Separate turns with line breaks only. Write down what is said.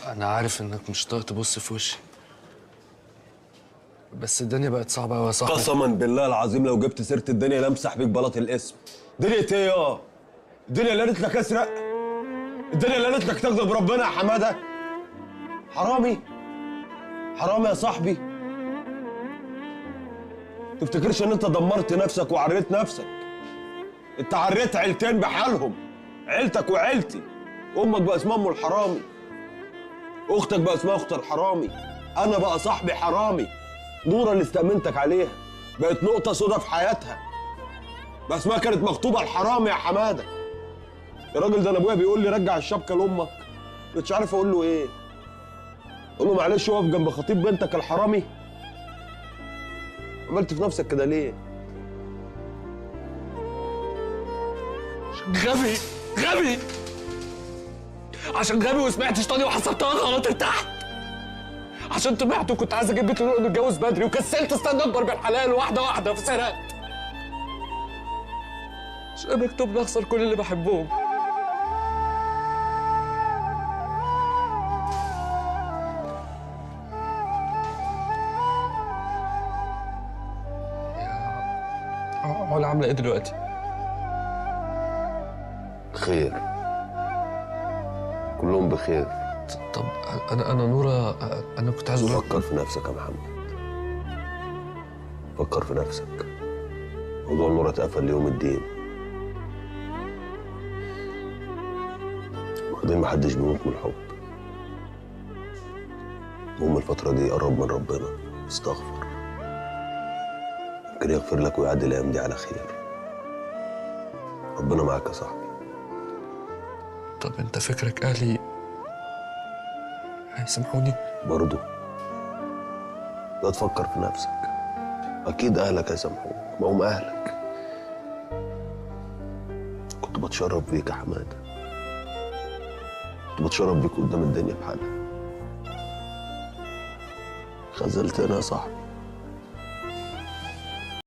أنا عارف إنك مش طايق تبص في وشي، بس الدنيا بقت صعبة أوي يا صاحبي.
قسما بالله العظيم لو جبت سيرة الدنيا لامسح بيك بلاط الاسم. دنيا ايه يا؟ الدنيا اللي قالت لك اسرق؟ الدنيا اللي قالت لك تغضب ربنا يا حمادة؟ حرامي؟ حرامي يا صاحبي؟ تفتكرش ان انت دمرت نفسك وعريت نفسك؟ انت عريت عيلتين بحالهم، عيلتك وعيلتي. امك بقى اسمها ام الحرامي، اختك بقى اسمها اخت الحرامي، انا بقى صاحبي حرامي. نورة اللي استأمنتك عليها بقت نقطة سودا في حياتها، بقى اسمها كانت مخطوبة الحرامي يا حمادة. يا راجل ده انا ابويا بيقول لي رجع الشبكة لامك، مش عارف اقول له ايه. اقول له معلش اقف جنب خطيب بنتك الحرامي؟ عملت في نفسك كده ليه؟
غبي غبي، عشان غبي وسمعت شيطاني وحسبتها غلط ارتحت، عشان طمعت وكنت عايز اجيب بيت ونتجوز نتجوز بدري وكسلت استنى اكبر بالحلال واحده واحده فسرقت، عشان مكتوب لي اخسر كل اللي بحبهم. علا عامله ايه دلوقتي؟
خير، كلهم بخير.
طب انا نورة، انا كنت عايز اقول لك
فكر في نفسك يا محمد، فكر في نفسك. موضوع نورة اتقفل ليوم الدين، وبعدين محدش بيموت من الحب. المهم الفترة دي قرب من ربنا، استغفر، يمكن يغفر لك ويعدي الايام دي على خير. ربنا معاك يا صاحبي.
طب انت فكرك اهلي هيسامحوني؟
برضه لا تفكر في نفسك، اكيد اهلك هيسامحوك، ما هم اهلك. كنت بتشرف بيك يا حماده، كنت بتشرف بيك قدام الدنيا بحالها. خذلتنا يا صاحبي.